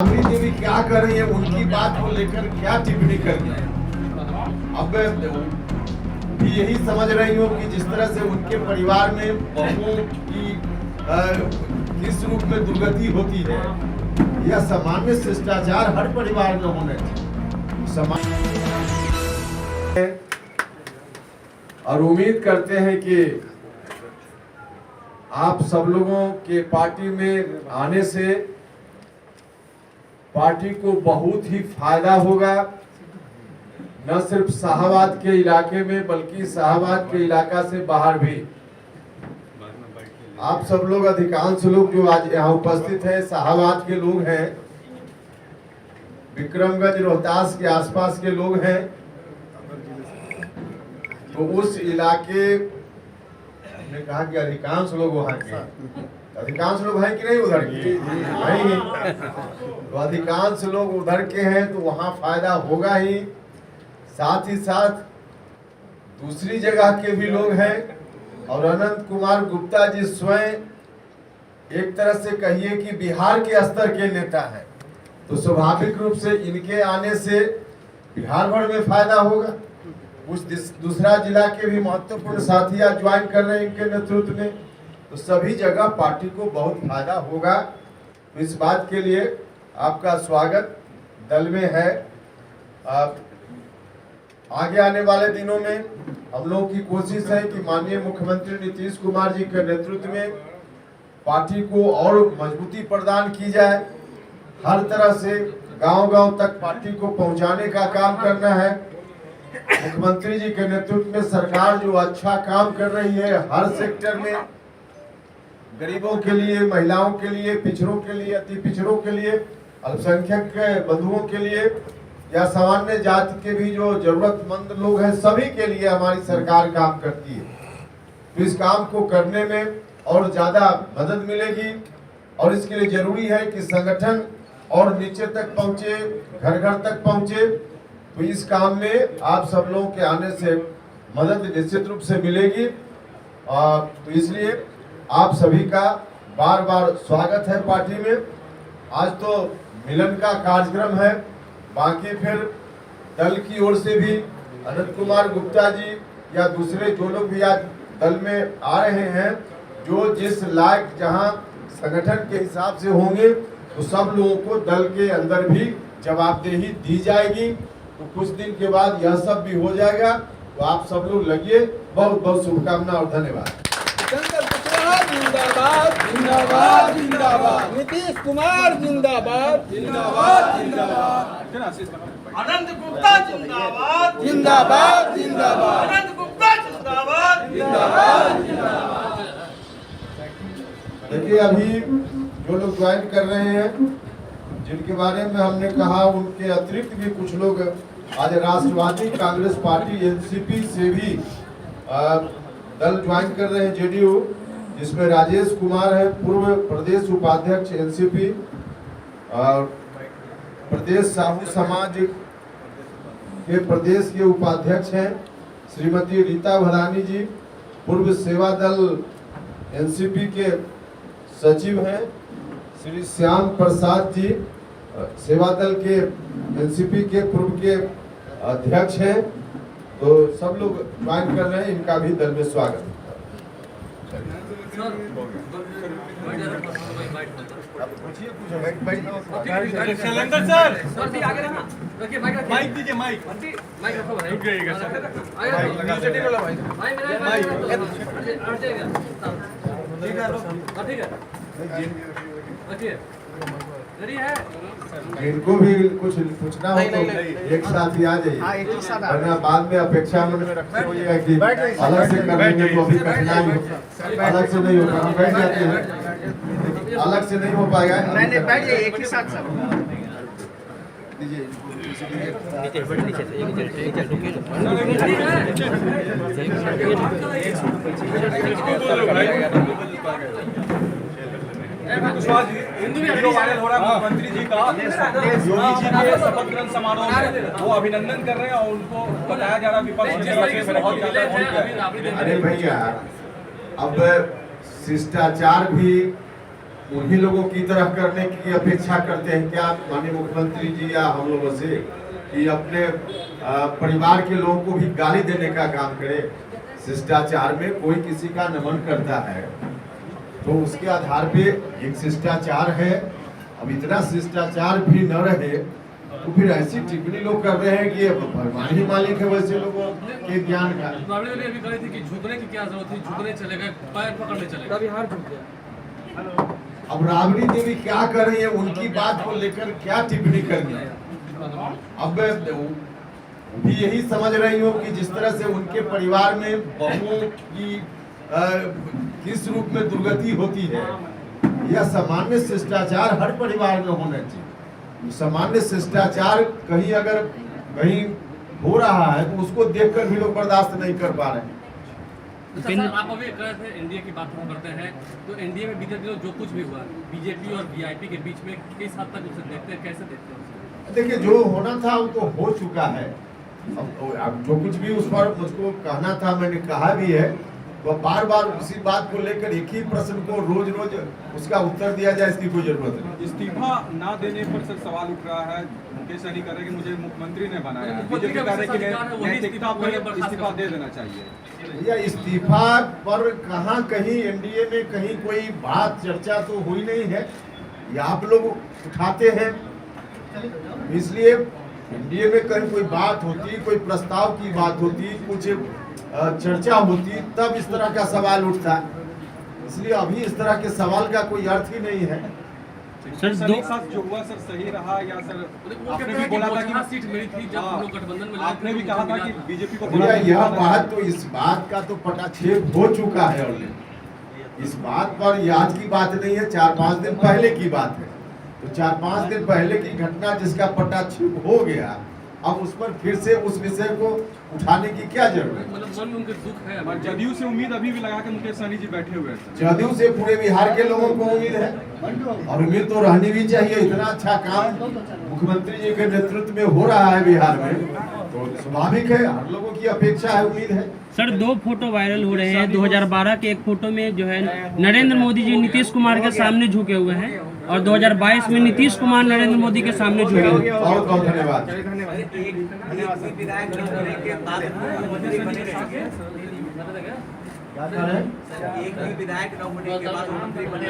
राबड़ी देवी क्या कर रही है, उनकी बात को लेकर क्या टिप्पणी कर रही है। अब भी यही समझ रही हूँ कि जिस तरह से उनके परिवार में बहुओं की किस रूप में दुर्गति होती है, यह सामान्य शिष्टाचार हर परिवार में होने चाहिए। और उम्मीद करते हैं कि आप सब लोगों के पार्टी में आने से पार्टी को बहुत ही फायदा होगा, न सिर्फ शाहबाद के इलाके में बल्कि शाहबाद के इलाका से बाहर भी। आप सब लोग, अधिकांश लोग जो आज यहाँ उपस्थित हैं शाहबाद के लोग हैं, विक्रमगंज रोहतास के आसपास के लोग हैं। तो उस इलाके ने कहा कि अधिकांश लोग वहाँ के, अधिकांश लोग हैं कि नहीं उधर के? नहीं, तो अधिकांश लोग उधर के हैं तो वहाँ फायदा होगा ही। साथ ही साथ दूसरी जगह के भी लोग हैं और अनंत कुमार गुप्ता जी स्वयं एक तरह से कहिए कि बिहार के स्तर के नेता हैं, तो स्वाभाविक रूप से इनके आने से बिहार भर में फायदा होगा। कुछ दूसरा जिला के भी महत्वपूर्ण साथी आज ज्वाइन कर रहे हैं इनके नेतृत्व में, तो सभी जगह पार्टी को बहुत फायदा होगा। तो इस बात के लिए आपका स्वागत दल में है। आगे आने वाले दिनों में हम लोगों की कोशिश है कि माननीय मुख्यमंत्री नीतीश कुमार जी के नेतृत्व में पार्टी को और मजबूती प्रदान की जाए। हर तरह से गांव-गांव तक पार्टी को पहुंचाने का काम करना है। मुख्यमंत्री जी के नेतृत्व में सरकार जो अच्छा काम कर रही है हर सेक्टर में, गरीबों के लिए, महिलाओं के लिए, पिछड़ों के लिए, अति पिछड़ों के लिए, अल्पसंख्यक बंधुओं के लिए या सामान्य जाति के भी जो जरूरतमंद लोग हैं, सभी के लिए हमारी सरकार काम करती है। तो इस काम को करने में और ज्यादा मदद मिलेगी और इसके लिए जरूरी है कि संगठन और नीचे तक पहुंचे, घर घर तक पहुंचे। तो इस काम में आप सब लोगों के आने से मदद निश्चित रूप से मिलेगी। तो इसलिए आप सभी का बार बार स्वागत है पार्टी में। आज तो मिलन का कार्यक्रम है, बाकी फिर दल की ओर से भी अनंत कुमार गुप्ता जी या दूसरे जो लोग भी आज दल में आ रहे हैं, जो जिस लायक जहां संगठन के हिसाब से होंगे, तो सब लोगों को दल के अंदर भी जवाबदेही दी जाएगी। तो कुछ दिन के बाद यह सब भी हो जाएगा। तो आप सब लोग लगिए। बहुत बहुत शुभकामना और धन्यवाद। जिंदाबाद जिंदाबाद जिंदाबाद, नीतीश कुमार जिंदाबाद जिंदाबाद जिंदाबाद, अनंत गुप्ता जिंदाबाद जिंदाबाद जिंदाबाद, अनंत गुप्ता जिंदाबाद जिंदाबाद जिंदाबाद। देखिए, अभी जो लोग ज्वाइन कर रहे हैं, जिनके बारे में हमने कहा, उनके अतिरिक्त भी कुछ लोग आज राष्ट्रवादी कांग्रेस पार्टी एनसीपी से भी दल ज्वाइन कर रहे हैं, जेडीयू, जिसमें राजेश कुमार है, पूर्व प्रदेश उपाध्यक्ष एनसीपी, और प्रदेश साहू समाज के प्रदेश के उपाध्यक्ष हैं श्रीमती रीता भदानी जी, पूर्व सेवा दल एनसीपी के सचिव हैं श्री श्याम प्रसाद जी, सेवा दल के एनसीपी के पूर्व के अध्यक्ष हैं। तो सब लोग ज्वाइन कर रहे हैं, इनका भी दल में स्वागत। शैलेंद्र सर आगे रहना, रखिए माइक दीजिए, माइक रखो भाई, रुक जाइएगा सर, न्यूज़ वाला भाई, ठीक है रखिए, रेडी है। इनको भी कुछ पूछना हो तो एक साथ ही आ जाइए, वरना बाद में अपेक्षा में रखते होइएगा कि अलग से कर लेंगे तो अभी कठिनाई हो, अलग से नहीं होगा। हम बैठ जाते हैं, अलग से नहीं हो पाएगा। नहीं बैठ जाइए एक ही साथ सब वीडियो वायरल हो रहा है मुख्यमंत्री जी का योगी जी के शपथ ग्रहण समारोह में, वो अभिनंदन कर रहे हैं और उनको बताया जा रहा है विपक्ष की तरफ से बहुत ज्यादा। अरे भैया, अब शिष्टाचार भी उन्हीं लोगों की तरह करने की अपेक्षा करते हैं क्या माननीय मुख्यमंत्री जी या हम लोगों से कि अपने परिवार के लोगों को भी गाली देने का काम करे? शिष्टाचार में कोई किसी का नमन करता है तो उसके आधार पे एक शिष्टाचार है। अब इतना शिष्टाचार भी न रहे तो फिर ऐसी टिप्पणी लोग कर रहे हैं कि भगवान ही मालिक है वैसे लोगों के ज्ञान का। राबड़ी देवी अभी कही थी कि झुकने की क्या जरूरत थी, झुकने चलेगा, पैर पकड़ने चलेगा। अभी हार झुक गया। अब राबड़ी देवी क्या कर रही है, उनकी बात को लेकर क्या टिप्पणी करनी है? अब भी यही समझ रही हो कि जिस तरह से उनके परिवार में बहुओं की किस रूप में दुर्गति होती है, यह सामान्य शिष्टाचार हर परिवार में होना चाहिए। सामान्य शिष्टाचार कहीं अगर कहीं हो रहा है तो उसको देखकर भी लोग बर्दाश्त नहीं कर पा रहे हैं। अच्छा सर, आप अभी कह रहे थे एनडीए की बात हम करते हैं, तो एनडीए में बीते दिनों जो कुछ भी हुआ बीजेपी और वीआईपी के बीच में किस हद तक उसे देखते हैं, कैसे देखते हैं? देखिए, जो होना था वो तो हो चुका है। अब जो कुछ भी उस पर मुझको कहना था मैंने कहा भी है। वह बार बार उसी बात को लेकर एक ही प्रश्न को रोज रोज उसका उत्तर दिया जाए, इसकी कोई जरूरत नहीं। इस्तीफा ना देने पर सर सवाल उठ रहा है। मुकेश सहनी कह रहे हैं कि मुझे मुख्यमंत्री ने बनाया है, मुख्यमंत्री बीजेपी कह रहे हैं का कि नैतिकता पर इस्तीफा दे देना चाहिए। भैया, इस्तीफा पर कहाँ कहीं एनडीए में कहीं कोई बात चर्चा तो हुई नहीं है, ये आप लोग उठाते हैं। इसलिए एनडीए में कहीं कोई बात होती, कोई प्रस्ताव की बात होती, कुछ चर्चा होती, तब इस तरह का सवाल उठता। इसलिए अभी इस तरह के सवाल का कोई अर्थ ही नहीं है। सर साथ जो हुआ सर सही रहा या सर आपने भी बोला था कि सीट मिली थी जब हम लोग गठबंधन में आपने भी कहा था कि बीजेपी को भैया, यह बात तो इस बात का तो पटाक्षेप हो चुका है ऑलरेडी। इस बात पर ये आज की बात नहीं है, 4-5 दिन पहले की बात है। तो 4-5 दिन पहले की घटना जिसका पटाक्षेप हो गया, अब उस पर फिर से उस विषय को उठाने की क्या जरूरत है? मतलब मन में उनके दुख है। और जदयू से उम्मीद अभी भी लगा के मुकेश सहनी जी बैठे हुए हैं। जदयू से पूरे बिहार के लोगों को उम्मीद है और उम्मीद तो रहनी भी चाहिए। इतना अच्छा काम मुख्यमंत्री जी के नेतृत्व में हो रहा है बिहार में, तो स्वाभाविक है, हर लोगों की अपेक्षा है, उम्मीद है। सर, 2 फोटो वायरल हो रहे हैं। 2012 के एक फोटो में जो है नरेंद्र मोदी जी नीतीश कुमार के सामने झुके हुए हैं और 2022 में नीतीश कुमार नरेंद्र मोदी के सामने झुके हुए हैं। बहुत बहुत धन्यवाद। एक भी विधायक न होने के बाद मंत्री बने।